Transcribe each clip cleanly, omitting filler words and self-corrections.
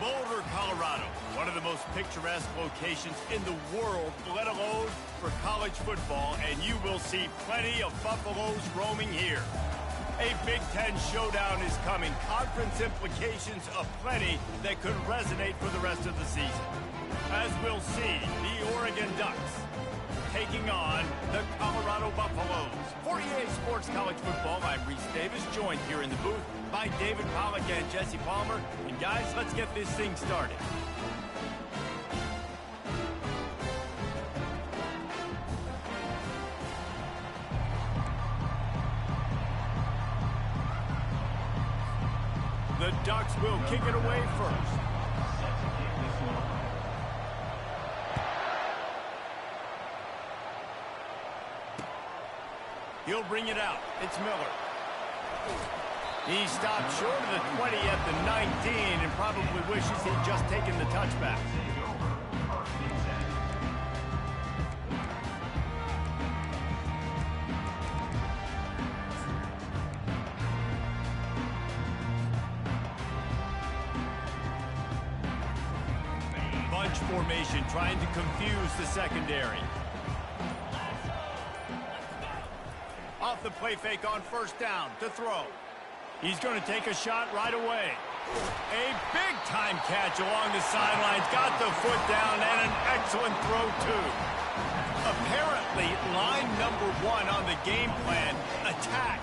Boulder, Colorado, one of the most picturesque locations in the world, let alone for college football, and you will see plenty of Buffaloes roaming here. A Big Ten showdown is coming. Conference implications aplenty that could resonate for the rest of the season. As we'll see, the Oregon Ducks taking on the Colorado Buffaloes. For EA Sports College Football, I'm Reese Davis, joined here in the booth by David Pollack and Jesse Palmer. And guys, let's get this thing started. The Ducks will kick it away first. He'll bring it out. It's Miller. He stopped short of the 20 at the 19 and probably wishes he'd just taken the touchback. Bunch formation trying to confuse the secondary. Off the play fake on first down to throw. He's going to take a shot right away. A big-time catch along the sidelines. Got the foot down and an excellent throw, too. Apparently, line number one on the game plan, attack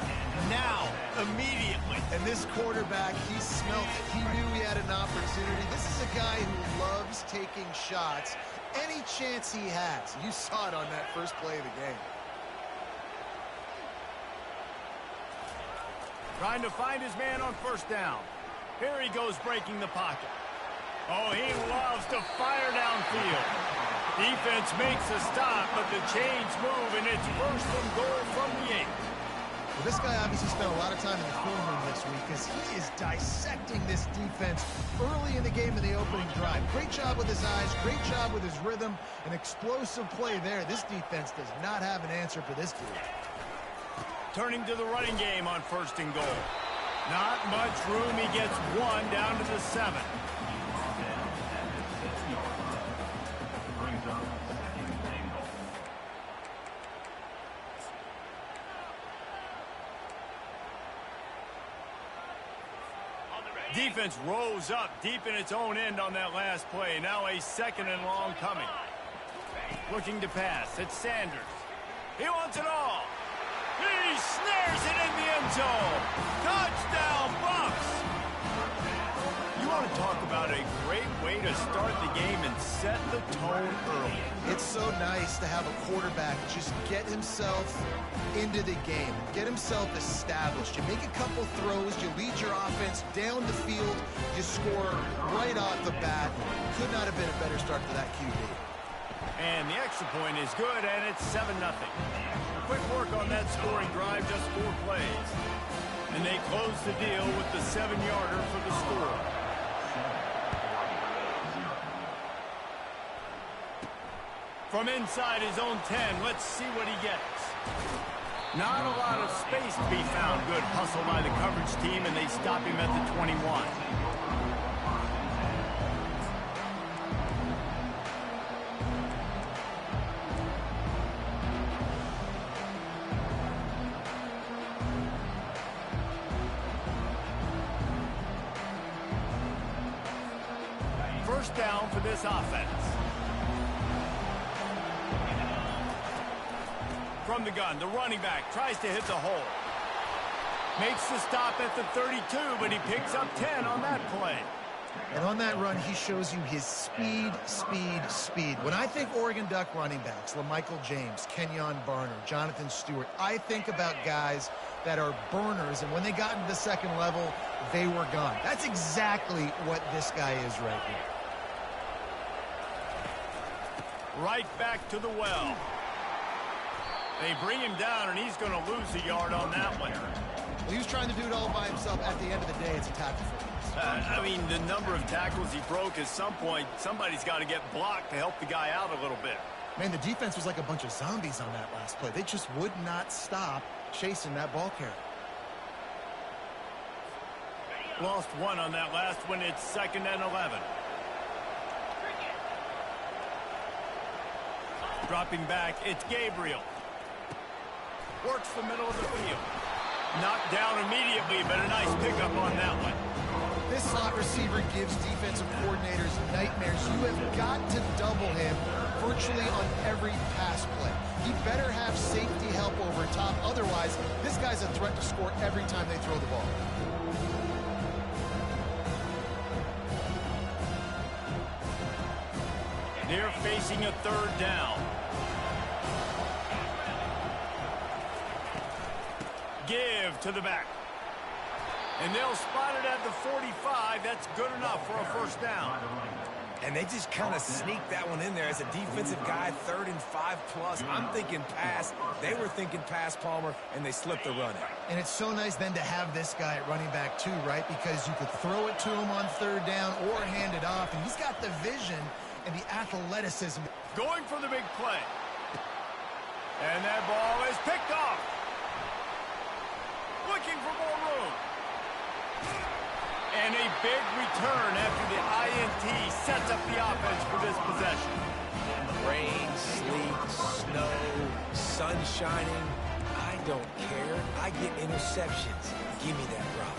now, immediately. And this quarterback, he smelt it. He knew he had an opportunity. This is a guy who loves taking shots any chance he has. You saw it on that first play of the game. Trying to find his man on first down. Here he goes breaking the pocket. Oh, he loves to fire downfield. Defense makes a stop, but the chains move, and it's first and goal from the 8. Well, this guy obviously spent a lot of time in the film room this week because he is dissecting this defense early in the game in the opening drive. Great job with his eyes, great job with his rhythm, an explosive play there. This defense does not have an answer for this dude. Turning to the running game on first and goal. Not much room. He gets one down to the 7. Defense rose up deep in its own end on that last play. Now a second and long coming. Looking to pass. It's Sanders. He wants it all. He snares it in the end zone. Touchdown, Bucks! You want to talk about a great way to start the game and set the tone early. It's so nice to have a quarterback just get himself into the game, get himself established. You make a couple throws, you lead your offense down the field, you score right off the bat. Could not have been a better start to that QB. And the extra point is good, and it's 7-0. Quick work on that scoring drive, just 4 plays. And they close the deal with the 7-yarder for the score. From inside his own 10, let's see what he gets. Not a lot of space to be found. Good hustle by the coverage team, and they stop him at the 21. First down for this offense. From the gun, the running back tries to hit the hole. Makes the stop at the 32, but he picks up 10 on that play. And on that run, he shows you his speed, speed, speed. When I think Oregon Duck running backs, LaMichael James, Kenyon Barner, Jonathan Stewart, I think about guys that are burners, and when they got into the second level, they were gone. That's exactly what this guy is right here. Right back to the well. They bring him down, and he's going to lose a yard on that one. Well, he was trying to do it all by himself. At the end of the day, it's a tackle for him. I mean, the number of tackles he broke, at some point, somebody's got to get blocked to help the guy out a little bit. Man, the defense was like a bunch of zombies on that last play. They just would not stop chasing that ball carrier. Lost one on that last one. It's 2nd and 11. Dropping back, it's Gabriel. Works the middle of the field. Knocked down immediately, but a nice pickup on that one. This slot receiver gives defensive coordinators nightmares. You have got to double him virtually on every pass play. He better have safety help over top. Otherwise, this guy's a threat to score every time they throw the ball. They're facing a 3rd down. Give to the back. And they'll spot it at the 45. That's good enough for a 1st down. And they just kind of sneaked that one in there as a defensive guy, 3rd and 5+. I'm thinking pass. They were thinking pass, Palmer, and they slipped the run in. And it's so nice then to have this guy at running back too, right? Because you could throw it to him on 3rd down or hand it off. And he's got the vision and the athleticism. Going for the big play. And that ball is picked off. Looking for more room. And a big return after the INT sets up the offense for this possession. Rain, sleet, snow, sun shining. I don't care. I get interceptions. Give me that rock.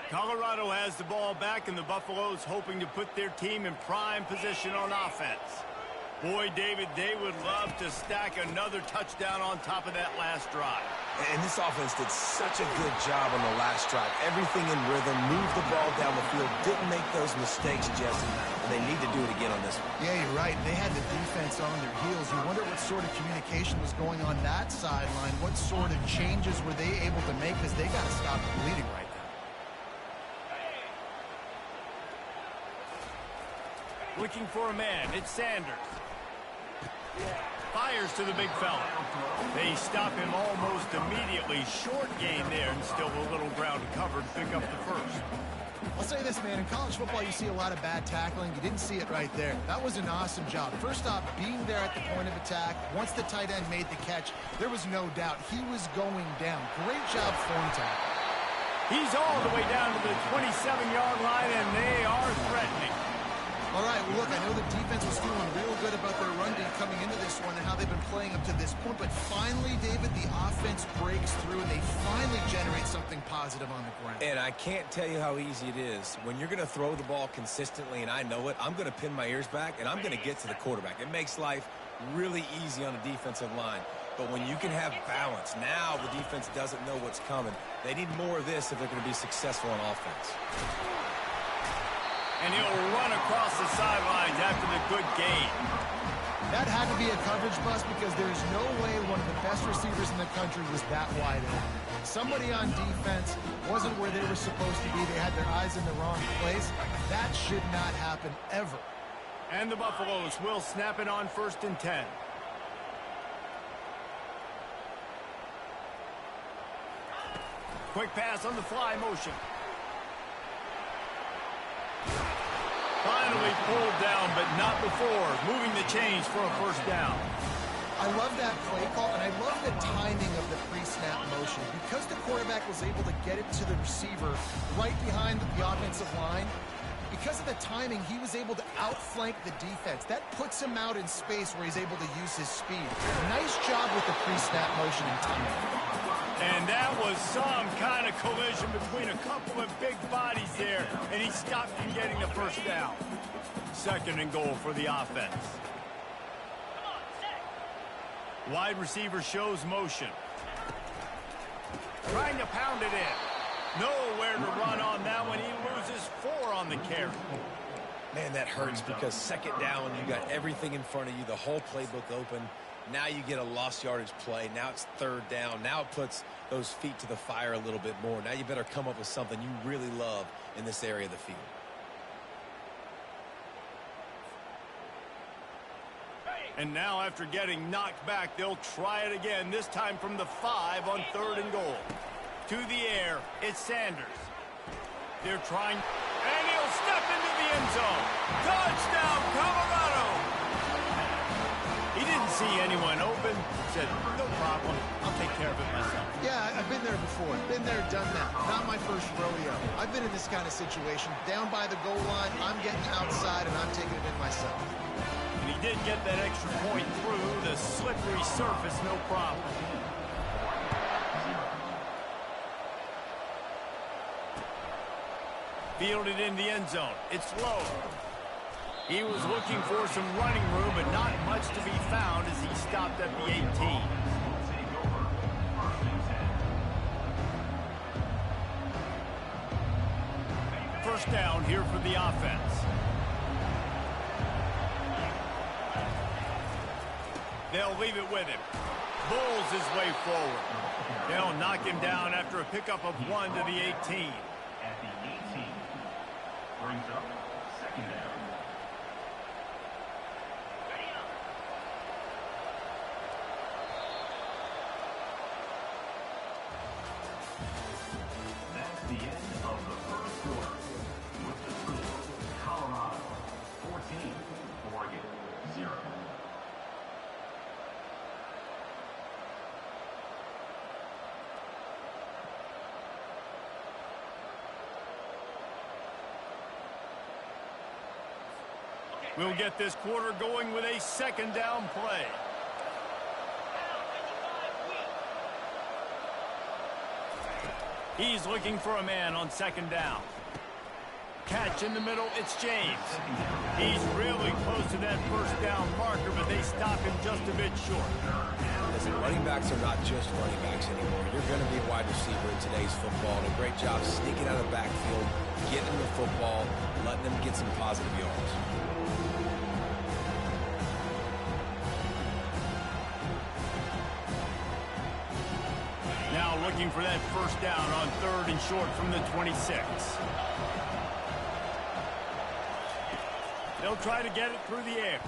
Colorado has the ball back, and the Buffaloes hoping to put their team in prime position on offense. Boy, David, they would love to stack another touchdown on top of that last drive. And this offense did such a good job on the last drive. Everything in rhythm, moved the ball down the field, didn't make those mistakes, Jesse, and they need to do it again on this one. Yeah, you're right. They had the defense on their heels. You wonder what sort of communication was going on that sideline. What sort of changes were they able to make, because they got to stop the bleeding right now. Looking for a man. It's Sanders. Fires to the big fella. They stop him almost immediately. Short gain there, and still a little ground to cover to pick up the 1st. I'll say this, man. In college football, you see a lot of bad tackling. You didn't see it right there. That was an awesome job. First off, being there at the point of attack. Once the tight end made the catch, there was no doubt he was going down. Great job form tackle. He's all the way down to the 27-yard line, and they are threatening. All right, well, look, I know the defense was feeling real good about their run D coming into this one and how they've been playing up to this point, but finally, David, the offense breaks through and they finally generate something positive on the ground. And I can't tell you how easy it is. When you're going to throw the ball consistently, and I know it, I'm going to pin my ears back, and I'm going to get to the quarterback. It makes life really easy on a defensive line. But when you can have balance, now the defense doesn't know what's coming. They need more of this if they're going to be successful on offense. And he'll run across the sidelines after the good gain. That had to be a coverage bust because there is no way one of the best receivers in the country was that wide open. Somebody on defense wasn't where they were supposed to be. They had their eyes in the wrong place. That should not happen ever. And the Buffaloes will snap it on 1st and 10. Quick pass on the fly motion. Finally pulled down, but not before. Moving the chains for a 1st down. I love that play call, and I love the timing of the pre-snap motion. Because the quarterback was able to get it to the receiver right behind the offensive line, because of the timing, he was able to outflank the defense. That puts him out in space where he's able to use his speed. Nice job with the pre-snap motion and timing. And that was some kind of collision between a couple of big bodies there, and he stopped from getting the 1st down. 2nd and goal for the offense. Wide receiver shows motion. Trying to pound it in. Nowhere to run on that one. He loses 4 on the carry. Man, that hurts because 2nd down, you got everything in front of you, the whole playbook open. Now you get a lost yardage play. Now it's 3rd down. Now it puts those feet to the fire a little bit more. Now you better come up with something you really love in this area of the field. And now after getting knocked back, they'll try it again, this time from the 5 on 3rd and goal. To the air, it's Sanders. They're trying, and he'll step into the the end zone. Touchdown, Colorado! He didn't see anyone open. Said, no problem. I'll take care of it myself. Yeah, I've been there before. Been there, done that. Not my first rodeo. I've been in this kind of situation. Down by the goal line, I'm getting outside, and I'm taking it in myself. And he did get that extra point through the slippery surface, no problem. Fielded in the end zone. It's low. He was looking for some running room, but not much to be found as he stopped at the 18. First down here for the offense. They'll leave it with him. Bulls his way forward. They'll knock him down after a pickup of 1 to the 18. At the 18, brings up second down. That's the end of the first quarter. With the score, Colorado 14, Oregon 0. We'll get this quarter going with a second down play. He's looking for a man on second down. Catch in the middle, it's James. He's really close to that first down marker, but they stop him just a bit short. Listen, running backs are not just running backs anymore. You're going to be a wide receiver in today's football, and a great job sneaking out of the backfield, getting the football, letting them get some positive yards. Now looking for that first down on third and short from the 26. They'll try to get it through the air.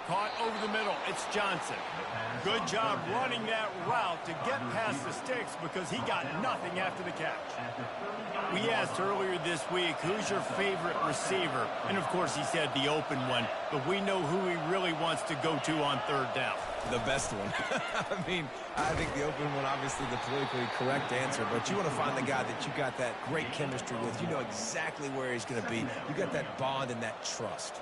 Caught over the middle. It's Johnson. Good job running that route to get past the sticks because he got nothing after the catch. We asked earlier this week, who's your favorite receiver? And, of course, he said the open one. But we know who he really wants to go to on third down. The best one. I mean, I think the open one, obviously the politically correct answer, but you want to find the guy that you got that great chemistry with. You know exactly where he's going to be. You got that bond and that trust.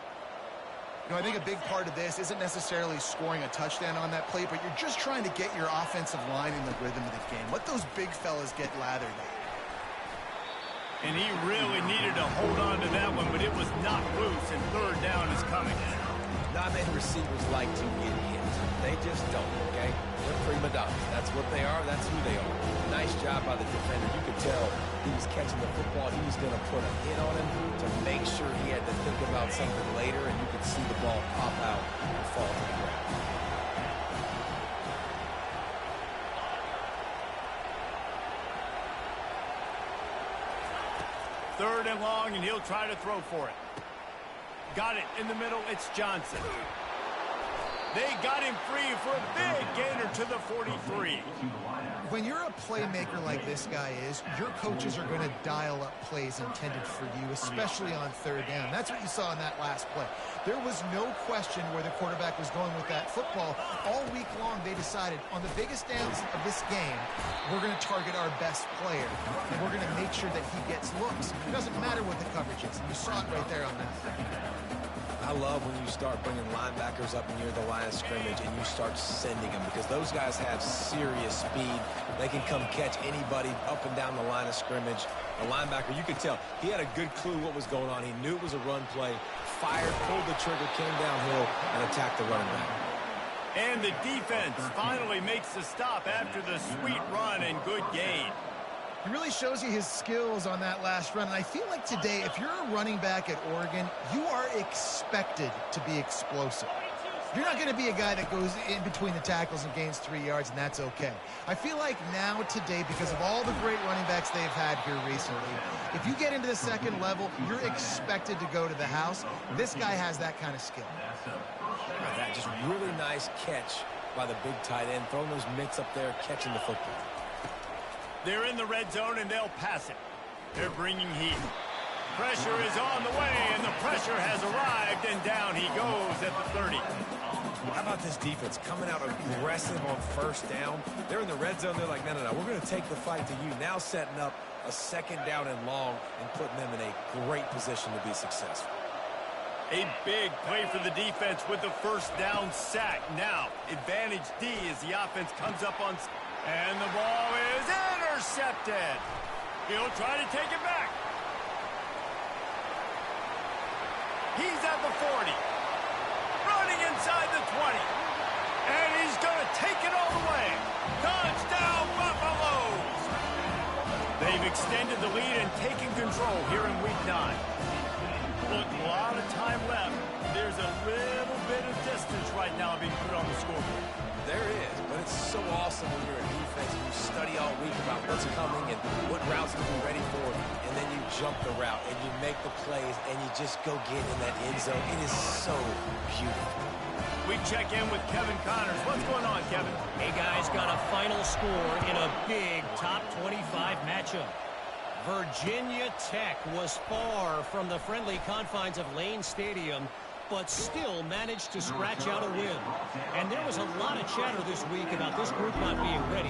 You know, I think a big part of this isn't necessarily scoring a touchdown on that play, but you're just trying to get your offensive line in the rhythm of the game. Let those big fellas get lathered at. And he really needed to hold on to that one, but it was not loose, and third down is coming. Not many receivers like to get hit. They just don't, okay? They're prima donnas. That's what they are. That's who they are. Nice job by the defender. You could tell he was catching the football. He was going to put a hit on him to make sure he had to think about something later, and you could see the ball pop out and fall to the ground. Third and long, and he'll try to throw for it. Got it in the middle. It's Johnson. They got him free for a big gainer to the 43. When you're a playmaker like this guy is, your coaches are going to dial up plays intended for you, especially on third down. That's what you saw in that last play. There was no question where the quarterback was going with that football. All week long, they decided on the biggest downs of this game, we're going to target our best player, and we're going to make sure that he gets looks. It doesn't matter what the coverage is. You saw it right there on that. I love when you start bringing linebackers up near the line of scrimmage and you start sending them because those guys have serious speed. They can come catch anybody up and down the line of scrimmage. The linebacker, you could tell, he had a good clue what was going on. He knew it was a run play, fired, pulled the trigger, came downhill, and attacked the running back. And the defense finally makes the stop after the sweet run and good gain. He really shows you his skills on that last run. And I feel like today, if you're a running back at Oregon, you are expected to be explosive. You're not going to be a guy that goes in between the tackles and gains 3 yards, and that's okay. I feel like now today, because of all the great running backs they've had here recently, if you get into the second level, you're expected to go to the house. This guy has that kind of skill. That just really nice catch by the big tight end, throwing those mitts up there, catching the football. They're in the red zone, and they'll pass it. They're bringing heat. Pressure is on the way, and the pressure has arrived, and down he goes at the 30. How about this defense coming out aggressive on first down? They're in the red zone. They're like, no, we're going to take the fight to you. Now setting up a second down and long and putting them in a great position to be successful. A big play for the defense with the first down sack. Now, advantage D as the offense comes up on... And the ball is intercepted. He'll try to take it back. He's at the 40. Running inside the 20. And he's going to take it all the way. Touchdown, Buffaloes! They've extended the lead and taken control here in Week 9. Look, a lot of time left. There's a little bit of distance right now being put on the scoreboard. There is, but it's so awesome when you're a defense and you study all week about what's coming and what routes to be ready for, and then you jump the route and you make the plays and you just go get in that end zone. It is so beautiful. We check in with Kevin Connors. What's going on, Kevin? Hey, guys, got a final score in a big top 25 matchup. Virginia Tech was far from the friendly confines of Lane Stadium, but still managed to scratch out a win. And there was a lot of chatter this week about this group not being ready.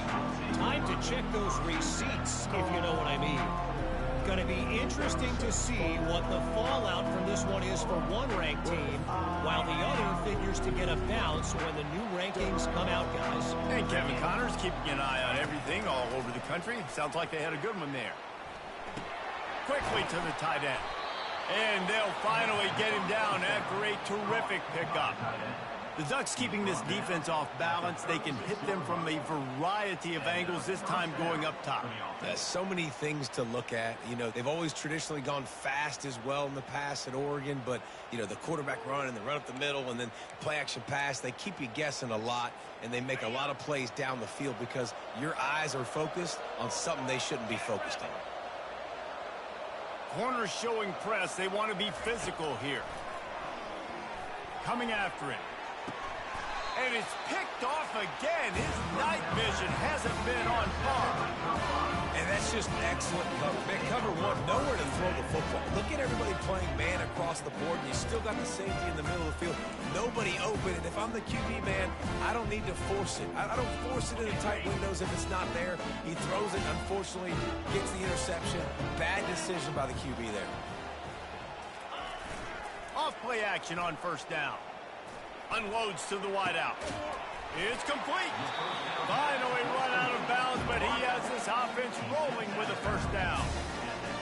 Time to check those receipts, if you know what I mean. Going to be interesting to see what the fallout from this one is for one ranked team, while the other figures to get a bounce when the new rankings come out, guys. And Kevin Connors keeping an eye on everything all over the country. Sounds like they had a good one there. Quickly to the tight end. And they'll finally get him down after a terrific pickup. The Ducks keeping this defense off balance. They can hit them from a variety of angles, this time going up top. There's so many things to look at. You know, they've always traditionally gone fast as well in the past at Oregon, but, you know, the quarterback run and the run up the middle and then play action pass, they keep you guessing a lot, and they make a lot of plays down the field because your eyes are focused on something they shouldn't be focused on. Corners showing press. They want to be physical here. Coming after him. And it's picked off again. His night vision hasn't been on par. And that's just excellent cover. Man, cover one, nowhere to throw the football. Look at everybody playing man across the board, and you still got the safety in the middle of the field. Nobody open, and if I'm the QB man, I don't need to force it. I don't force it in the tight windows if it's not there. He throws it, unfortunately, gets the interception. Bad decision by the QB there. Off play action on first down. Unloads to the wideout. It's complete. Finally run out of bounds, but he has this offense rolling with a first down.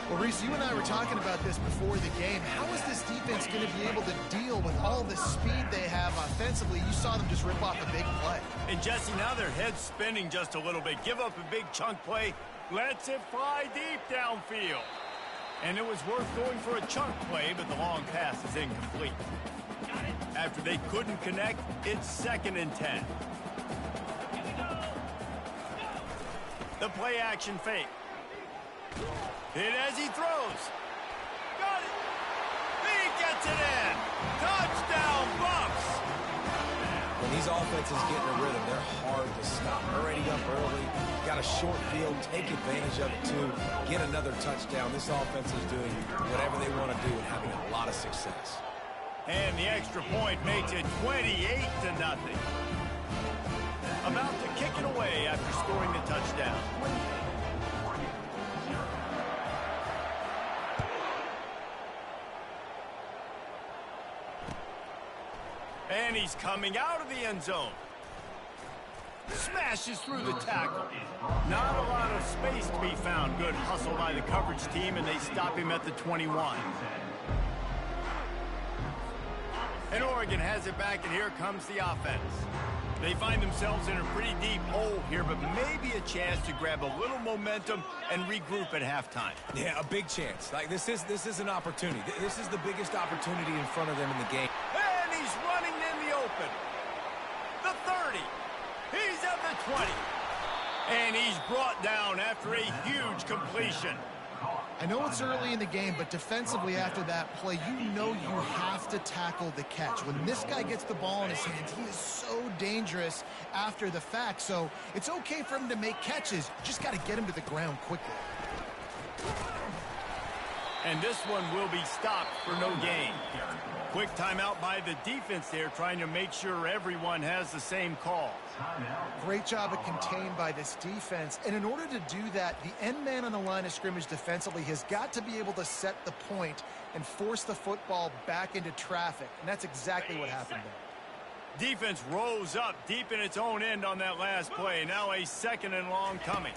Well, Reese, you and I were talking about this before the game. How is this defense going to be able to deal with all the speed they have offensively? You saw them just rip off a big play. And, Jesse, now their head's spinning just a little bit. Give up a big chunk play. Lets it fly deep downfield. And it was worth going for a chunk play, but the long pass is incomplete. After they couldn't connect, it's 2nd and 10. The play action fake. Hit as he throws. Got it. He gets it in. Touchdown, Buffs. When these offenses get in a rhythm, they're hard to stop. Already up early, got a short field, take advantage of it too, get another touchdown. This offense is doing whatever they want to do and having a lot of success. And the extra point makes it 28-0. About to kick it away after scoring the touchdown. And he's coming out of the end zone. Smashes through the tackle. Not a lot of space to be found. Good hustle by the coverage team, and they stop him at the 21. And Oregon has it back, and here comes the offense. They find themselves in a pretty deep hole here, but maybe a chance to grab a little momentum and regroup at halftime. Yeah, a big chance. Like this is an opportunity. This is the biggest opportunity in front of them in the game. And he's running in the open. The 30. He's at the 20. And he's brought down after a huge completion. I know it's early in the game, but defensively after that play, you know you have to tackle the catch. When this guy gets the ball in his hands, he is so dangerous after the fact. So it's okay for him to make catches. Just got to get him to the ground quickly. And this one will be stopped for no gain. Quick timeout by the defense there, trying to make sure everyone has the same call. Great job of contained by this defense. And in order to do that, the end man on the line of scrimmage defensively has got to be able to set the point and force the football back into traffic. And that's exactly what happened there. Defense rose up deep in its own end on that last play. Now a 2nd and long coming.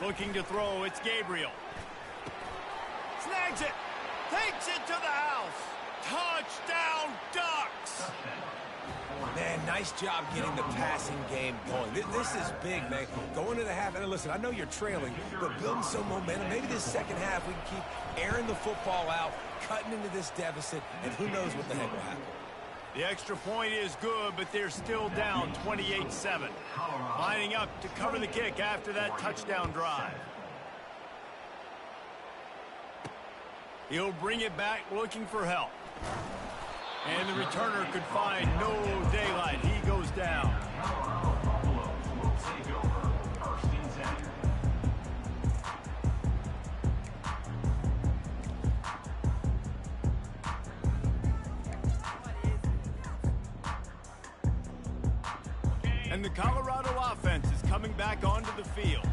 Looking to throw, it's Gabriel. Snags it. Takes it to the house. Touchdown, Ducks! Man, nice job getting the passing game going. This is big, man. Going to the half, and listen, I know you're trailing, but building some momentum. Maybe this second half we can keep airing the football out, cutting into this deficit, and who knows what the heck will happen. The extra point is good, but they're still down 28-7. Lining up to cover the kick after that touchdown drive. He'll bring it back looking for help. And the returner could find no daylight. He goes down. Buffalo will take over 1st and 10. And the Colorado offense is coming back onto the field.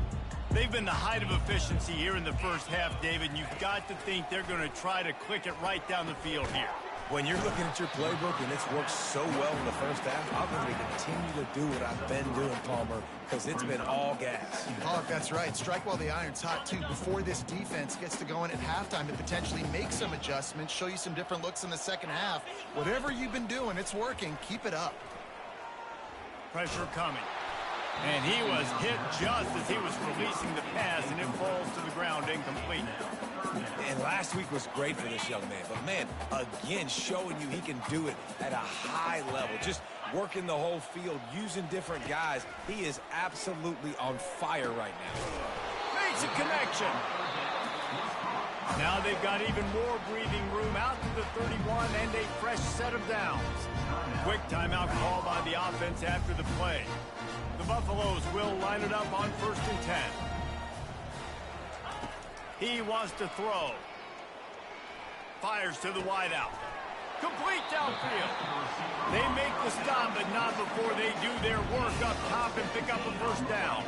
They've been the height of efficiency here in the first half, David, and you've got to think they're going to try to click it right down the field here. When you're looking at your playbook and it's worked so well in the first half, I'm going to continue to do what I've been doing, Palmer, because it's been all gas. Oh, that's right. Strike while the iron's hot, too. Before this defense gets to going at halftime to potentially make some adjustments, show you some different looks in the second half. Whatever you've been doing, it's working. Keep it up. Pressure coming. And he was hit just as he was releasing the pass, and it falls to the ground incomplete. And last week was great for this young man. But, man, again, showing you he can do it at a high level. Just working the whole field, using different guys. He is absolutely on fire right now. Makes a connection. Now they've got even more breathing room out to the 31 and a fresh set of downs. Quick timeout call by the offense after the play. The Buffaloes will line it up on 1st and 10. He wants to throw. Fires to the wideout. Complete downfield. They make the stop, but not before they do their work up top and pick up a 1st down.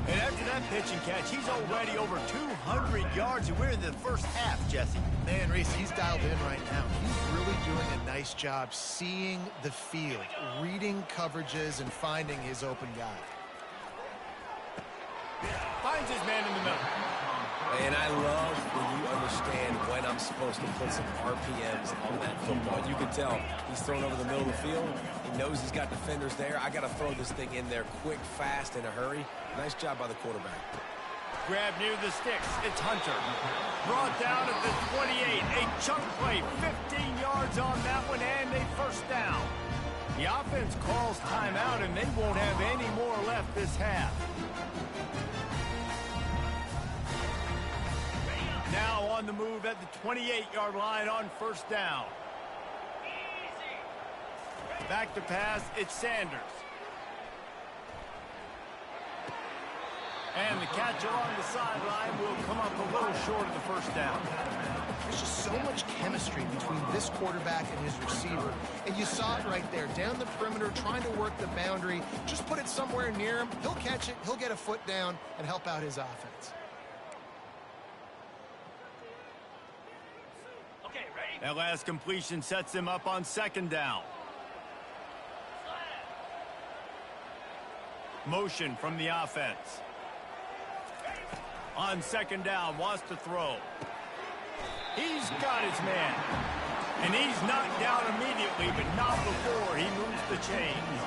And after that pitch and catch, he's already over 200 yards, and we're in the first half, Jesse. Man, Reese, he's dialed in right now. He's really doing a nice job seeing the field, reading coverages, and finding his open guy. Finds his man in the middle. And I love when you understand when I'm supposed to put some RPMs on that football. You can tell he's thrown over the middle of the field. He knows he's got defenders there. I got to throw this thing in there quick, fast, in a hurry. Nice job by the quarterback. Grab near the sticks. It's Hunter. Brought down at the 28. A chunk play. 15 yards on that one and a 1st down. The offense calls timeout, and they won't have any more left this half. Now on the move at the 28-yard line on 1st down. Back to pass, it's Sanders. And the catch along the sideline will come up a little short of the 1st down. There's just so much chemistry between this quarterback and his receiver. And you saw it right there, down the perimeter, trying to work the boundary. Just put it somewhere near him. He'll catch it, he'll get a foot down, and help out his offense. That last completion sets him up on 2nd down. Motion from the offense. On 2nd down, wants to throw. He's got his man. And he's knocked down immediately, but not before he moves the chains.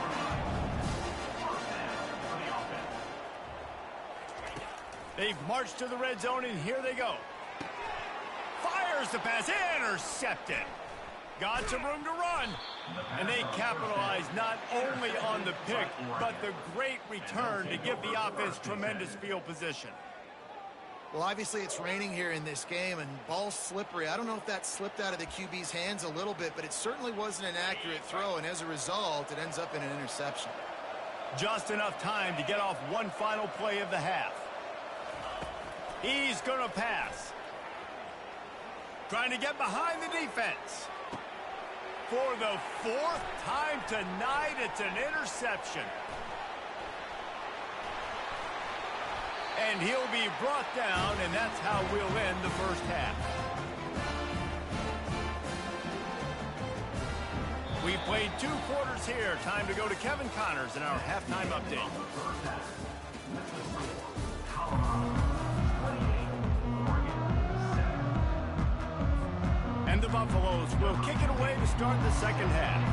They've marched to the red zone, and here they go. Fires the pass, intercepted. Got some room to run. And they capitalize not only on the pick, but the great return to give the offense tremendous field position. Well, obviously it's raining here in this game, and ball's slippery. I don't know if that slipped out of the QB's hands a little bit, but it certainly wasn't an accurate throw, and as a result, it ends up in an interception. Just enough time to get off one final play of the half. He's going to pass. Trying to get behind the defense. For the fourth time tonight, it's an interception. And he'll be brought down, and that's how we'll end the first half. We've played 2 quarters here. Time to go to Kevin Connors in our halftime update. And the Buffaloes will kick it away to start the second half.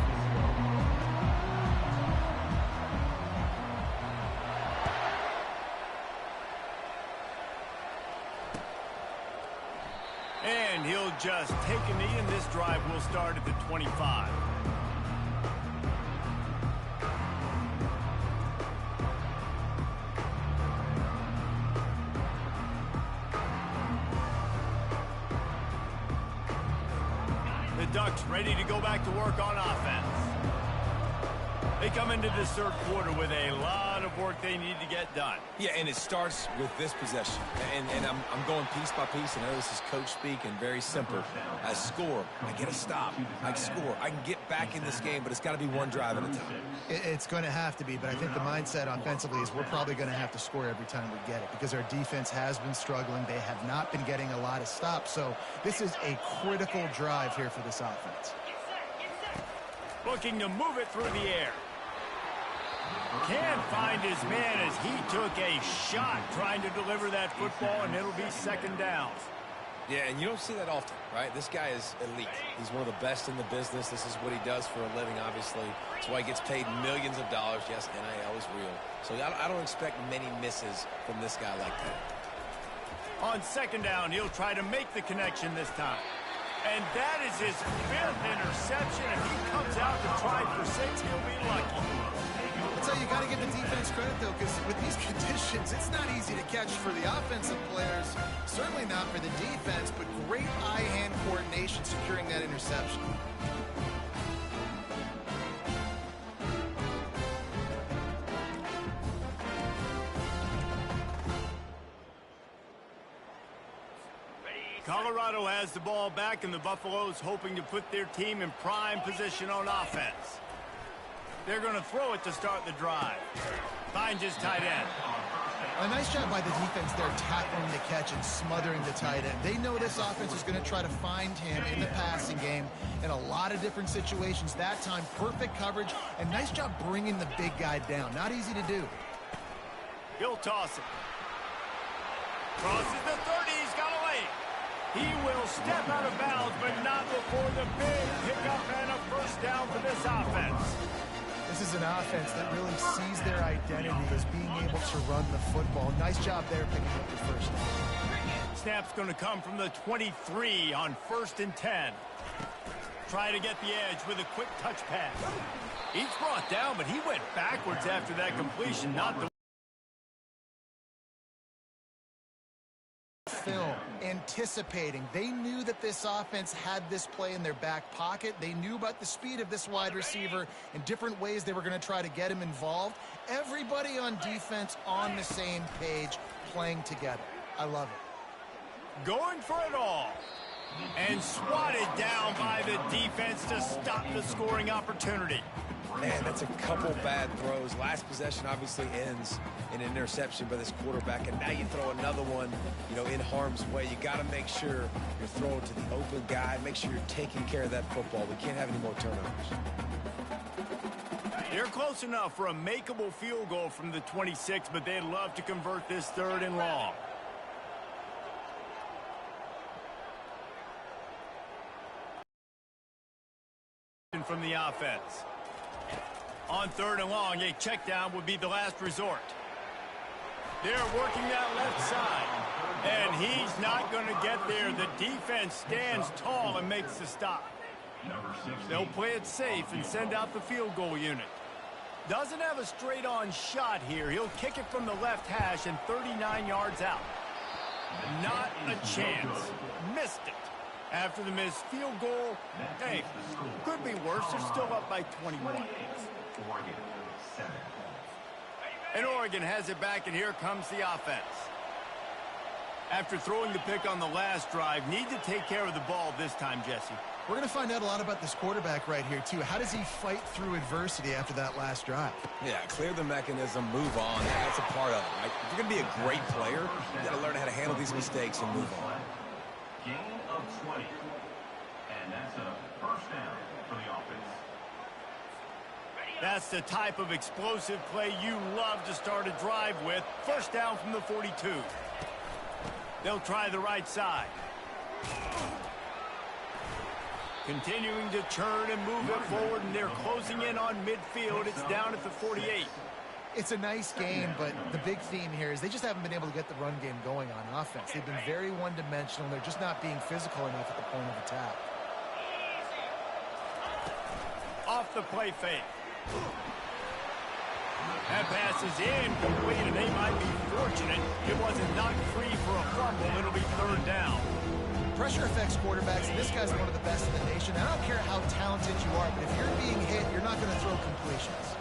And he'll just take a knee, and this drive will start at the 25. The Ducks ready to go back to work on offense. They come into this third quarter with a lot of work they need to get done. Yeah, and it starts with this possession. And I'm going piece by piece. And I know this is coach speak and very simple. I score. I get a stop. I score. I can get back in this game, but it's got to be one drive at a time. It's going to have to be, but I think the mindset offensively is we're probably going to have to score every time we get it because our defense has been struggling. They have not been getting a lot of stops. So this is a critical drive here for this offense. Looking to move it through the air. Can't find his man as he took a shot trying to deliver that football, and it'll be second down. Yeah, and you don't see that often, right? This guy is elite. He's one of the best in the business. This is what he does for a living, obviously. That's why he gets paid millions of dollars. Yes, NIL is real. So I don't expect many misses from this guy like that. On second down, he'll try to make the connection this time. And that is his 5th interception. If he comes out to try for 6, he'll be lucky. So you got to give the defense credit, though, because with these conditions, it's not easy to catch for the offensive players. Certainly not for the defense, but great eye-hand coordination securing that interception. Colorado has the ball back, and the Buffaloes hoping to put their team in prime position on offense. They're going to throw it to start the drive. Finds his tight end. A nice job by the defense there tackling the catch and smothering the tight end. They know this offense is going to try to find him in the passing game in a lot of different situations. That time, perfect coverage, and nice job bringing the big guy down. Not easy to do. He'll toss it. Crosses the 30. He's got a lane. He will step out of bounds, but not before the big pickup and a first down for this offense. This is an offense that really sees their identity as being able to run the football. Nice job there picking up the first down. Snap's going to come from the 23 on 1st and 10. Try to get the edge with a quick touch pass. He's brought down, but he went backwards after that completion, not the film, anticipating. They knew that this offense had this play in their back pocket. They knew about the speed of this wide receiver and different ways they were going to try to get him involved. Everybody on defense on the same page, playing together. I love it. Going for it all. And swatted down by the defense to stop the scoring opportunity. Man, that's a couple bad throws. Last possession obviously ends in an interception by this quarterback, and now you throw another one, in harm's way. You got to make sure you're throwing to the open guy. Make sure you're taking care of that football. We can't have any more turnovers. They're close enough for a makeable field goal from the 26, but they'd love to convert this 3rd and long. From the offense. On 3rd and long, a check down would be the last resort. They're working that left side, and he's not going to get there. The defense stands tall and makes the stop. They'll play it safe and send out the field goal unit. Doesn't have a straight-on shot here. He'll kick it from the left hash and 39 yards out. Not a chance. Missed it. After the missed field goal, hey, could be worse. They're still up by 21. And Oregon has it back, and here comes the offense. After throwing the pick on the last drive, need to take care of the ball this time, Jesse. We're going to find out a lot about this quarterback right here, too. How does he fight through adversity after that last drive? Yeah, clear the mechanism, move on. That's a part of it, right? If you're going to be a great player, you got to learn how to handle these mistakes and move on. Gain of 20. And that's a first down for the offense. That's the type of explosive play you love to start a drive with. First down from the 42. They'll try the right side. Continuing to churn and move it forward, and they're closing in on midfield. It's down at the 48. It's a nice game, but the big theme here is they just haven't been able to get the run game going on offense. They've been very one-dimensional. They're just not being physical enough at the point of attack. Off the play fake. That pass is incomplete, and they might be fortunate it wasn't knocked free for a fumble. It'll be third down. Pressure affects quarterbacks, and this guy's one of the best in the nation. I don't care how talented you are, but if you're being hit, you're not going to throw completions.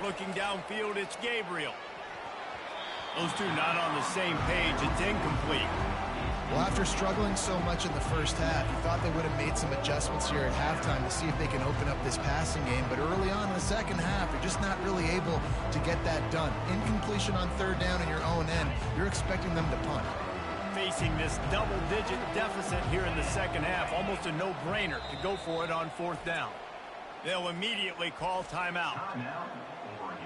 Looking downfield, it's Gabriel. Those two not on the same page. It's incomplete. Well, after struggling so much in the first half, you thought they would have made some adjustments here at halftime to see if they can open up this passing game. But early on in the second half, they're just not really able to get that done. Incompletion on third down in your own end, you're expecting them to punt. Facing this double-digit deficit here in the second half, almost a no-brainer to go for it on fourth down. They'll immediately call timeout. Timeout, Oregon.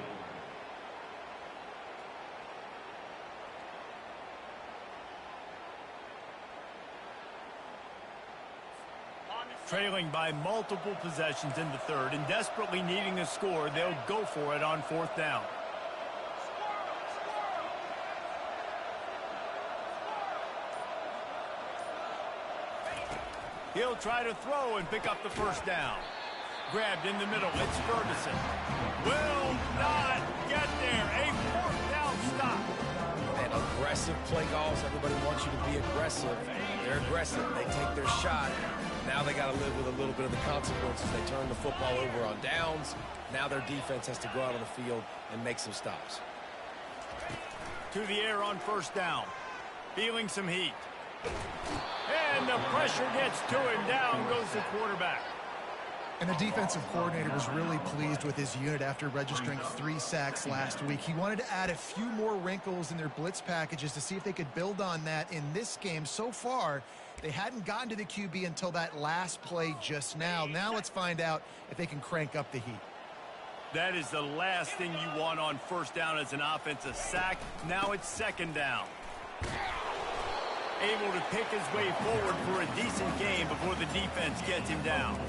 Trailing by multiple possessions in the third and desperately needing a score, they'll go for it on fourth down. He'll try to throw and pick up the first down. Grabbed in the middle. It's Ferguson. Will not get there. A fourth down stop. And aggressive play calls. Everybody wants you to be aggressive. They're aggressive. They take their shot. Now they got to live with a little bit of the consequences. They turn the football over on downs. Now their defense has to go out on the field and make some stops. To the air on first down. Feeling some heat. And the pressure gets to him. Down goes the quarterback. And the defensive coordinator was really pleased with his unit after registering 3 sacks last week. He wanted to add a few more wrinkles in their blitz packages to see if they could build on that in this game. So far, they hadn't gotten to the QB until that last play just now. Now let's find out if they can crank up the heat. That is the last thing you want on first down as an offense, a sack. Now it's second down. Able to pick his way forward for a decent game before the defense gets him down.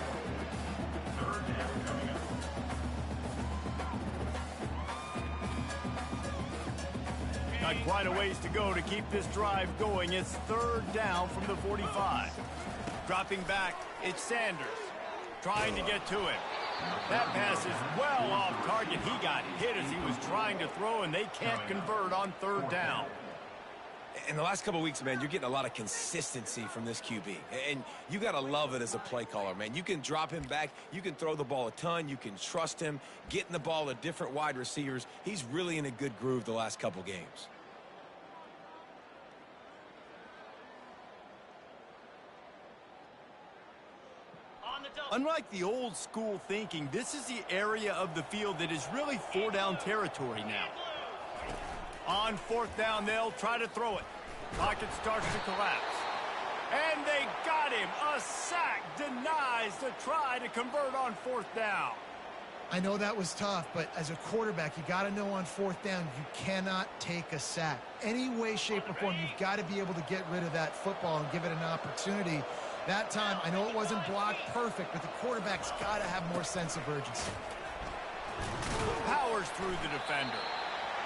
Got quite a ways to go to keep this drive going. It's third down from the 45. Dropping back, it's Sanders. Trying to get to him. That pass is well off target. He got hit as he was trying to throw, and they can't convert on third down. In the last couple of weeks, man, you're getting a lot of consistency from this QB. And you got to love it as a play caller, man. You can drop him back. You can throw the ball a ton. You can trust him. Getting the ball to different wide receivers. He's really in a good groove the last couple games. Unlike the old school thinking, this is the area of the field that is really four-down territory now. On fourth down, they'll try to throw it. Pocket starts to collapse. And they got him. A sack denies the try to convert on fourth down. I know that was tough, but as a quarterback, you got to know on fourth down, you cannot take a sack. Any way, shape, or form, you've got to be able to get rid of that football and give it an opportunity. That time, I know it wasn't blocked perfect, but the quarterback's got to have more sense of urgency. Powers through the defender.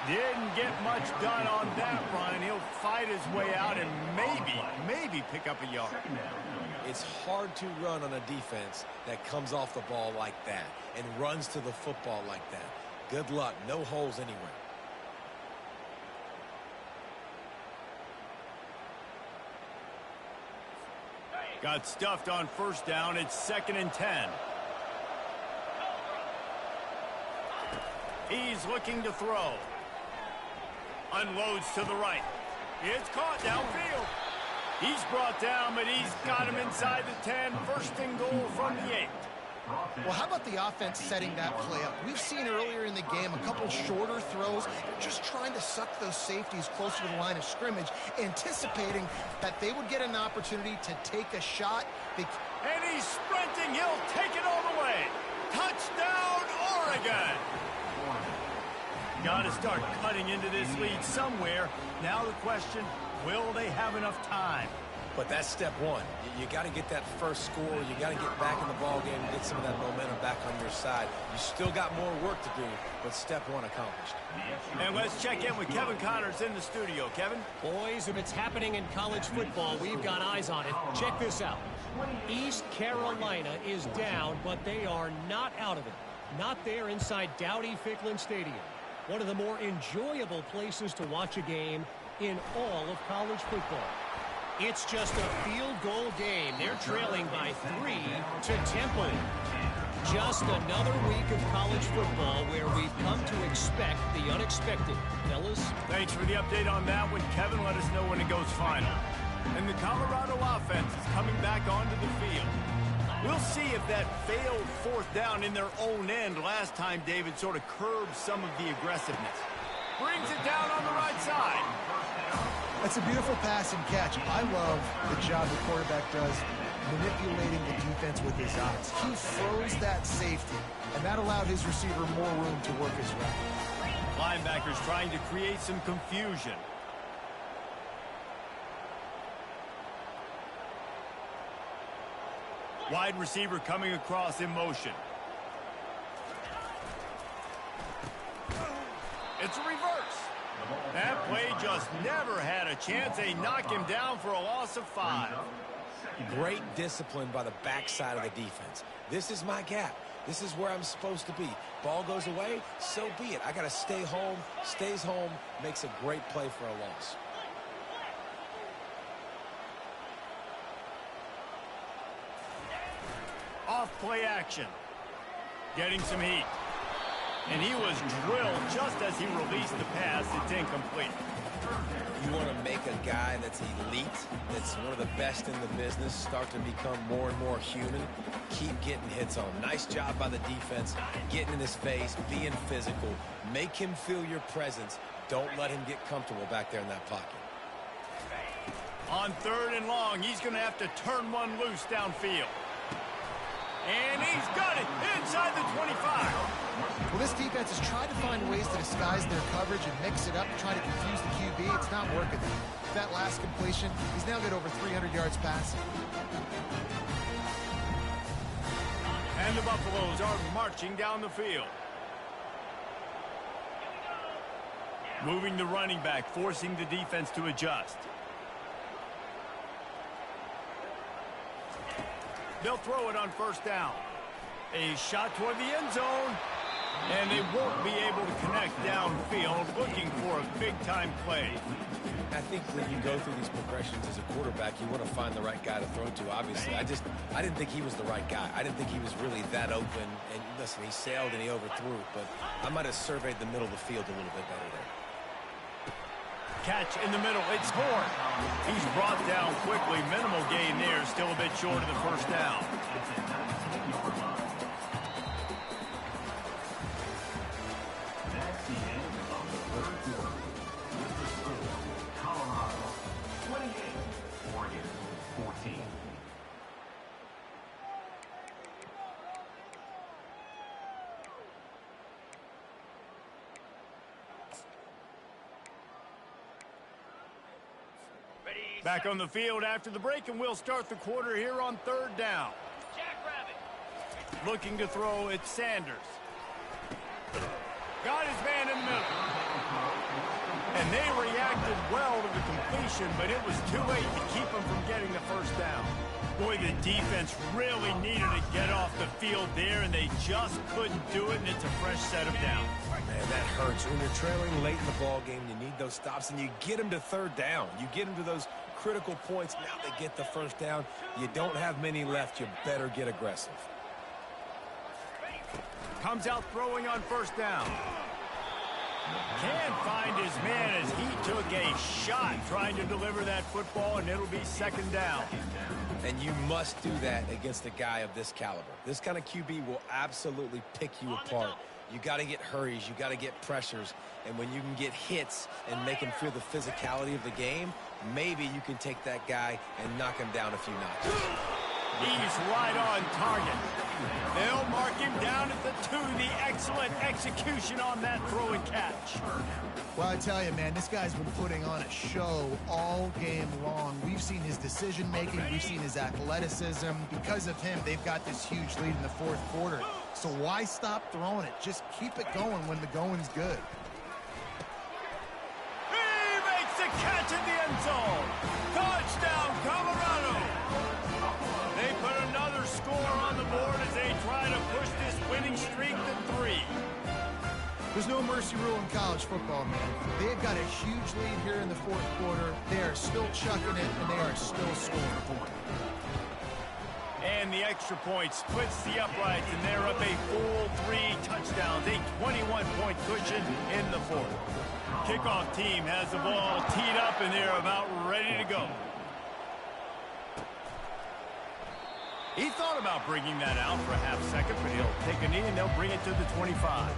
Didn't get much done on that run. He'll fight his way out and maybe pick up a yard. It's hard to run on a defense that comes off the ball like that and runs to the football like that. Good luck. No holes anywhere. Got stuffed on first down. It's 2nd and 10. He's looking to throw. Unloads to the right. It's caught downfield. He's brought down, but he's got him inside the 10. First and goal from the 8. Well, how about the offense setting that play up? We've seen earlier in the game a couple shorter throws. They're just trying to suck those safeties closer to the line of scrimmage, anticipating that they would get an opportunity to take a shot. And he's sprinting. He'll take it all the way. Touchdown, Oregon. Got to start cutting into this lead somewhere. Now the question, will they have enough time? But that's step one. You got to get that first score. You got to get back in the ball game and get some of that momentum back on your side. You still got more work to do, but step one accomplished. And let's check in with Kevin Connors in the studio. Kevin? Boys, if it's happening in college football, we've got eyes on it. Check this out. East Carolina is down, but they are not out of it. Not there inside Dowdy-Ficklin Stadium. One of the more enjoyable places to watch a game in all of college football. It's just a field goal game. They're trailing by 3 to Temple. Just another week of college football where we've come to expect the unexpected. Fellas? Thanks for the update on that one. Kevin, let us know when it goes final. And the Colorado offense is coming back onto the field. We'll see if that failed fourth down in their own end last time David sort of curbed some of the aggressiveness. Brings it down on the right side. That's a beautiful pass and catch. I love the job the quarterback does manipulating the defense with his eyes. He froze that safety, and that allowed his receiver more room to work his route. Linebackers trying to create some confusion. Wide receiver coming across in motion. It's a reverse. That play just never had a chance. They knock him down for a loss of 5. Great discipline by the backside of the defense. This is my gap. This is where I'm supposed to be. Ball goes away, so be it. I got to stay home. Stays home, makes a great play for a loss. Off play action. Getting some heat. And he was drilled just as he released the pass. It's incomplete. You want to make a guy that's elite, that's one of the best in the business, start to become more and more human, keep getting hits on him. Nice job by the defense, getting in his face, being physical. Make him feel your presence. Don't let him get comfortable back there in that pocket. On 3rd and long, he's going to have to turn one loose downfield. And he's got it inside the 25. Well, this defense has tried to find ways to disguise their coverage and mix it up and try to confuse the QB. It's not working. With that last completion, he's now got over 300 yards passing. And the Buffaloes are marching down the field. Moving the running back, forcing the defense to adjust. They'll throw it on 1st down. A shot toward the end zone. And they won't be able to connect downfield, looking for a big-time play. I think when you go through these progressions as a quarterback, you want to find the right guy to throw to, obviously. I didn't think he was the right guy. I didn't think he was really that open. And listen, he sailed and he overthrew, but I might have surveyed the middle of the field a little bit better there. Catch in the middle. It's scored. He's brought down quickly. Minimal gain there. Still a bit short of the 1st down. That's the end of the 3rd quarter. With the score, Colorado 28, Oregon 14. Back on the field after the break, and we'll start the quarter here on 3rd down. Looking to throw, it's Sanders. Got his man in the middle. And they reacted well to the completion, but it was too late to keep them from getting the 1st down. Boy, the defense really needed to get off the field there, and they just couldn't do it, and it's a fresh set of downs. Man, that hurts. When you're trailing late in the ball game, you need those stops, and you get them to 3rd down. You get them to those critical points. Now they get the 1st down. You don't have many left. You better get aggressive. Comes out throwing on 1st down. Can't find his man as he took a shot trying to deliver that football, and it'll be second down. And you must do that against a guy of this caliber. This kind of QB will absolutely pick you apart. You got to get hurries. You got to get pressures. And when you can get hits and make him feel the physicality of the game, maybe you can take that guy and knock him down a few notches. He's right on target. They'll mark him down at the 2. The excellent execution on that throw and catch. Well, I tell you, man, this guy's been putting on a show all game long. We've seen his decision-making. We've seen his athleticism. Because of him, they've got this huge lead in the fourth quarter. So why stop throwing it? Just keep it going when the going's good. He makes the catch in the end zone. Touchdown, Colorado. They put another score on the board as they try to push this winning streak to 3. There's no mercy rule in college football, man. They've got a huge lead here in the fourth quarter. They are still chucking it, and they are still scoring. And the extra point splits the uprights, and they're up a full 3 touchdowns, a 21-point cushion in the fourth. Kickoff team has the ball teed up, and they're about ready to go. He thought about bringing that out for a half second, but he'll take a knee, and they'll bring it to the 25.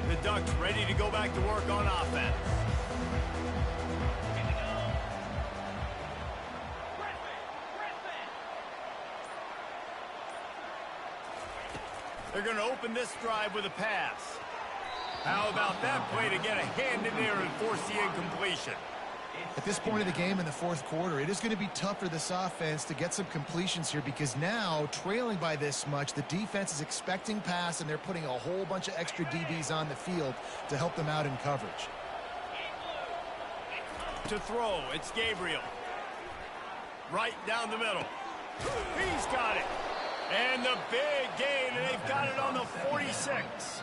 The Ducks ready to go back to work on offense. They're going to open this drive with a pass. How about that play to get a hand in there and force the incompletion? At this point of the game in the fourth quarter, it is going to be tough for this offense to get some completions here because now, trailing by this much, the defense is expecting pass, and they're putting a whole bunch of extra DBs on the field to help them out in coverage. To throw, it's Gabriel. Right down the middle. He's got it. And the big gain, and they've got it on the 46.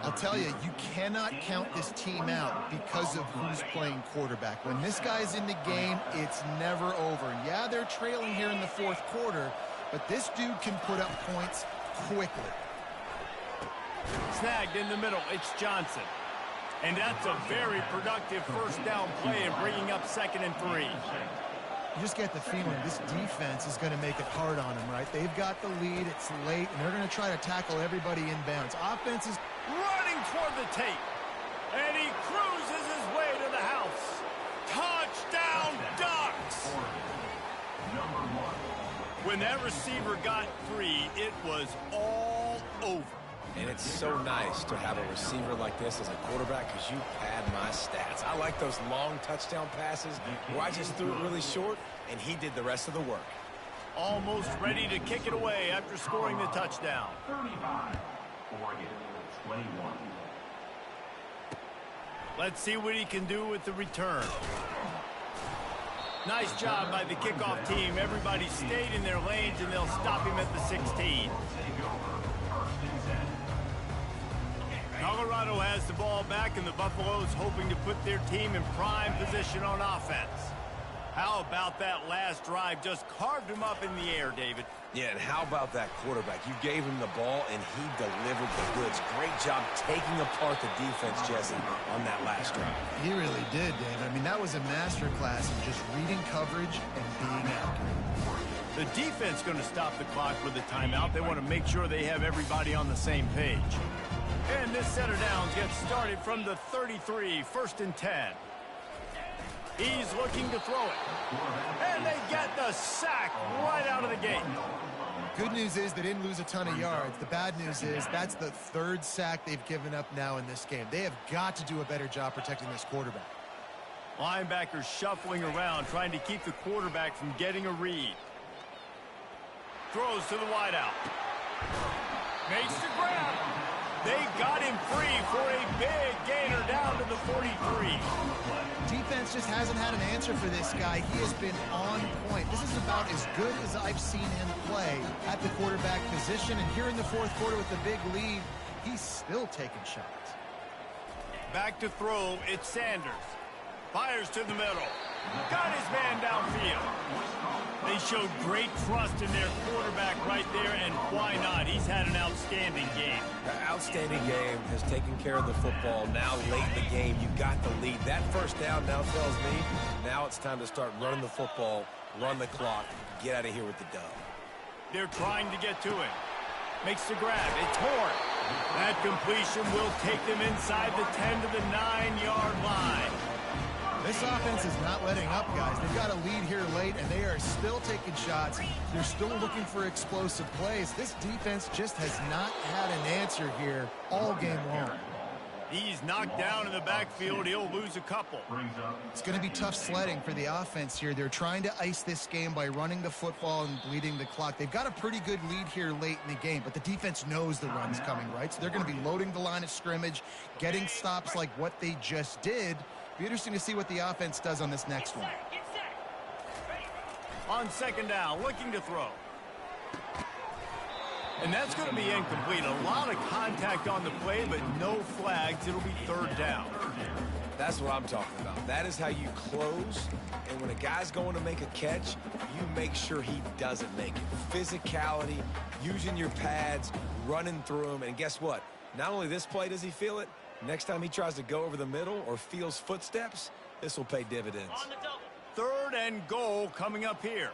I'll tell you, you cannot count this team out because of who's playing quarterback. When this guy's in the game, it's never over. And yeah, they're trailing here in the fourth quarter, but this dude can put up points quickly. Snagged in the middle, it's Johnson. And that's a very productive first down play and bringing up 2nd and 3. You just get the feeling this defense is going to make it hard on them, right? They've got the lead, it's late, and they're going to try to tackle everybody inbounds. Offense is running toward the tape, and he cruises his way to the house. Touchdown, Ducks! When that receiver got 3, it was all over. And it's so nice to have a receiver like this as a quarterback because you pad my stats. I like those long touchdown passes where I just threw it really short, and he did the rest of the work. Almost ready to kick it away after scoring the touchdown. 35. Oregon, 21. Let's see what he can do with the return. Nice job by the kickoff team. Everybody stayed in their lanes, and they'll stop him at the 16. Colorado has the ball back, and the Buffaloes hoping to put their team in prime position on offense. How about that last drive? Just carved him up in the air, David. Yeah, and how about that quarterback? You gave him the ball, and he delivered the goods. Great job taking apart the defense, Jesse, on that last drive. He really did, Dave. I mean, that was a masterclass in just reading coverage and being accurate. The defense going to stop the clock with a timeout. They want to make sure they have everybody on the same page. And this set of downs gets started from the 33, 1st and 10. He's looking to throw it. And they get the sack right out of the gate. Good news is they didn't lose a ton of yards. The bad news is that's the 3rd sack they've given up now in this game. They have got to do a better job protecting this quarterback. Linebackers shuffling around, trying to keep the quarterback from getting a read. Throws to the wideout. Makes the grab. They got him free for a big gainer down to the 43. Defense just hasn't had an answer for this guy. He has been on point. This is about as good as I've seen him play at the quarterback position. And here in the fourth quarter with the big lead, he's still taking shots. Back to throw, it's Sanders. Fires to the middle. Got his man downfield. They showed great trust in their quarterback right there, and why not? He's had an outstanding game. The outstanding game has taken care of the football. Now, late in the game, you got the lead. That first down now tells me now it's time to start running the football, run the clock, get out of here with the dub. They're trying to get to it. Makes the grab. It's Horn. That completion will take them inside the 10 to the 9-yard line. This offense is not letting up, guys. They've got a lead here late, and they are still taking shots. They're still looking for explosive plays. This defense just has not had an answer here all game long. He's knocked down in the backfield. He'll lose a couple. It's going to be tough sledding for the offense here. They're trying to ice this game by running the football and bleeding the clock. They've got a pretty good lead here late in the game, but the defense knows the run's coming, right? So they're going to be loading the line of scrimmage, getting stops like what they just did. Be interesting to see what the offense does on this next one. On second down, looking to throw. And that's going to be incomplete. A lot of contact on the play, but no flags. It'll be third down. That's what I'm talking about. That is how you close. And when a guy's going to make a catch, you make sure he doesn't make it. Physicality, using your pads, running through them. And guess what? Not only this play does he feel it, next time he tries to go over the middle or feels footsteps, this will pay dividends. Third and goal coming up here.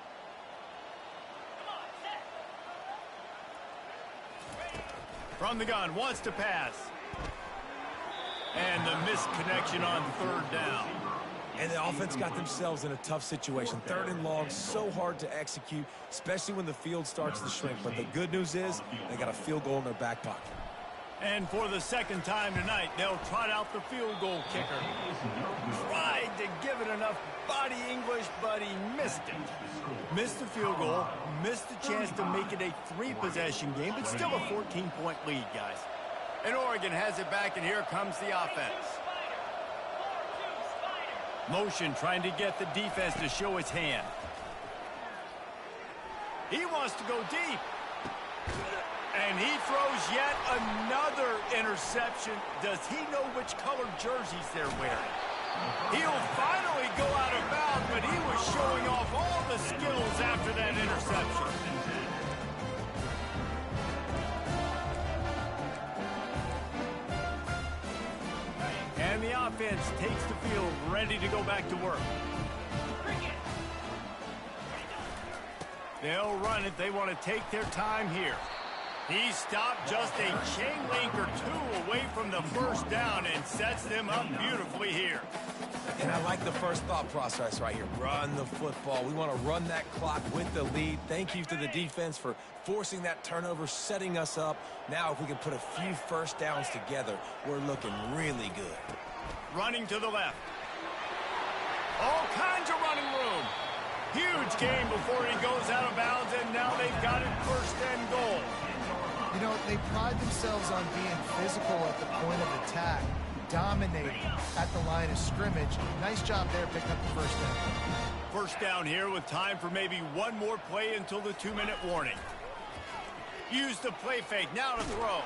From the gun, wants to pass. And the misconnection on third down. And the offense got themselves in a tough situation. Third and long, so hard to execute, especially when the field starts to shrink. But the good news is they got a field goal in their back pocket. And for the second time tonight, they'll trot out the field goal kicker. Tried to give it enough body English, but he missed it. Missed the field goal, missed the chance to make it a 3-possession game, but still a 14-point lead, guys. And Oregon has it back, and here comes the offense. Motion trying to get the defense to show its hand. He wants to go deep. And he throws yet another interception. Does he know which colored jerseys they're wearing? He'll finally go out of bounds, but he was showing off all the skills after that interception. And the offense takes the field, ready to go back to work. They'll run it. They want to take their time here. He stopped just a chain link or two away from the first down and sets them up beautifully here. And I like the first thought process right here. Run the football. We want to run that clock with the lead. Thank you to the defense for forcing that turnover, setting us up. Now if we can put a few first downs together, we're looking really good. Running to the left. All kinds of running room. Huge game before he goes out of bounds, and now they've got it first and goal. You know, they pride themselves on being physical at the point of attack, dominating at the line of scrimmage. Nice job there picking up the first down. First down here with time for maybe one more play until the 2-minute warning. Use the play fake, now to throw.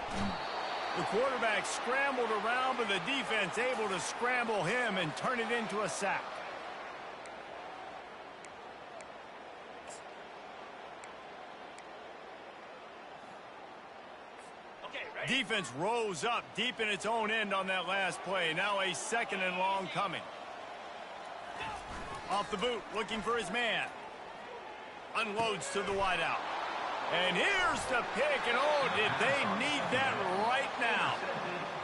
The quarterback scrambled around, but the defense able to scramble him and turn it into a sack. Defense rose up deep in its own end on that last play. Now a second and long coming. Off the boot, looking for his man. Unloads to the wideout. And here's the pick, and oh, did they need that right now.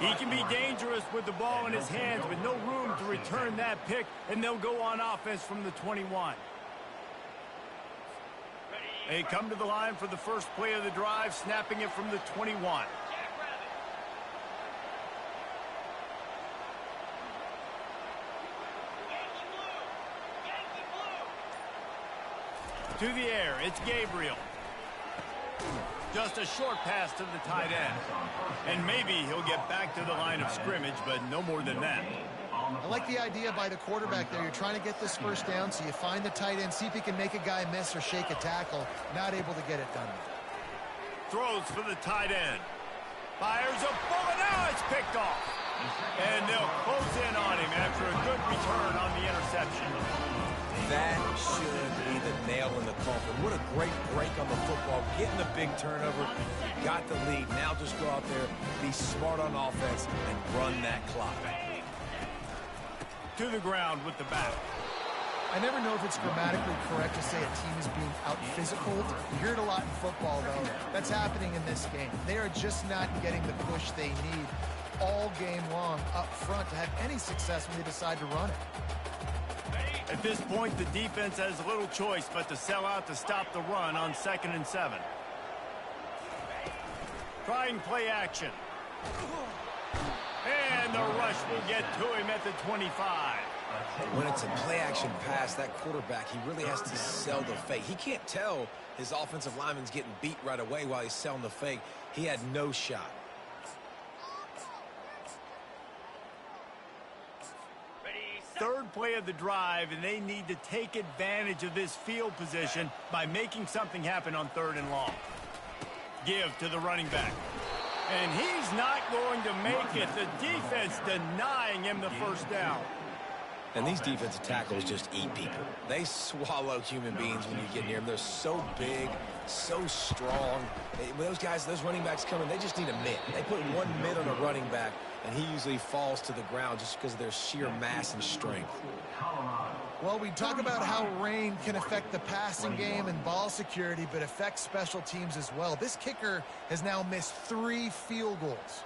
He can be dangerous with the ball in his hands, but no room to return that pick, and they'll go on offense from the 21. They come to the line for the first play of the drive, snapping it from the 21. To the air, it's Gabriel. Just a short pass to the tight end. And maybe he'll get back to the line of scrimmage, but no more than that. I like the idea by the quarterback there. You're trying to get this first down, so you find the tight end, see if he can make a guy miss or shake a tackle. Not able to get it done. Throws for the tight end. Fires a bullet. Now it's picked off. And they'll close in on him after a good return on the interception. That should be the nail in the coffin. What a great break on the football. Getting the big turnover. Got the lead. Now just go out there, be smart on offense, and run that clock. To the ground with the back. I never know if it's grammatically correct to say a team is being out-physicaled. You hear it a lot in football, though. That's happening in this game. They are just not getting the push they need all game long up front to have any success when they decide to run it. At this point, the defense has little choice but to sell out to stop the run on 2nd and 7. Trying play action. And the rush will get to him at the 25. When it's a play-action pass, that quarterback, he really has to sell the fake. He can't tell his offensive lineman's getting beat right away while he's selling the fake. He had no shot. Third play of the drive, and they need to take advantage of this field position by making something happen on 3rd and long. Give to the running back. And he's not going to make it. The defense denying him the first down. And these defensive tackles just eat people. They swallow human beings when you get near them. They're so big, so strong. When those guys, those running backs come in, they just need a mid. They put one mid on a running back, and he usually falls to the ground just because of their sheer mass and strength. Well, we talk about how rain can affect the passing game and ball security, but affects special teams as well. This kicker has now missed 3 field goals.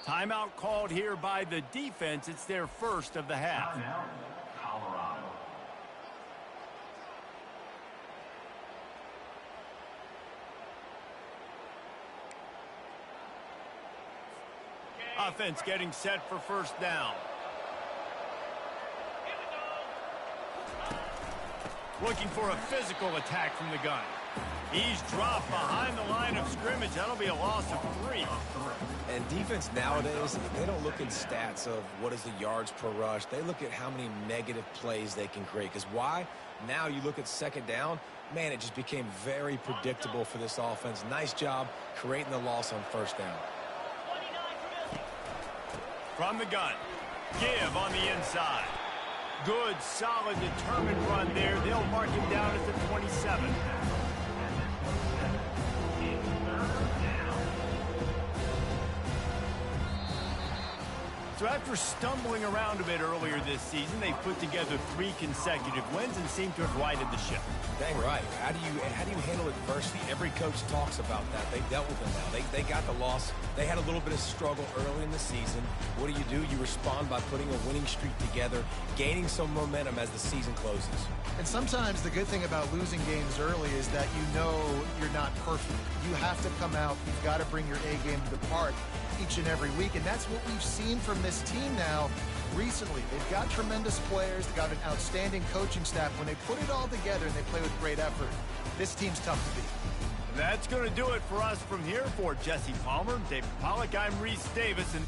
Timeout called here by the defense. It's their first of the half. Timeout, Colorado. Offense getting set for first down. Looking for a physical attack from the gun. He's dropped behind the line of scrimmage. That'll be a loss of 3. And defense nowadays, they don't look at stats of what is the yards per rush. They look at how many negative plays they can create. Because why? Now you look at 2nd down, man, it just became very predictable for this offense. Nice job creating the loss on 1st down. From the gun. Give on the inside. Good, solid, determined run there. They'll mark him down at the 27. So after stumbling around a bit earlier this season, they put together 3 consecutive wins and seem to have righted the ship. Dang right. How do you handle adversity? Every coach talks about that. They dealt with it now. They got the loss. They had a little bit of struggle early in the season. What do? You respond by putting a winning streak together, gaining some momentum as the season closes. And sometimes the good thing about losing games early is that you know you're not perfect. You have to come out. You've got to bring your A game to the park each and every week. And that's what we've seen from this team now recently. They've got tremendous players. They've got an outstanding coaching staff. When they put it all together and they play with great effort, this team's tough to beat. That's going to do it for us from here. For Jesse Palmer, David Pollack, I'm Reese Davis. And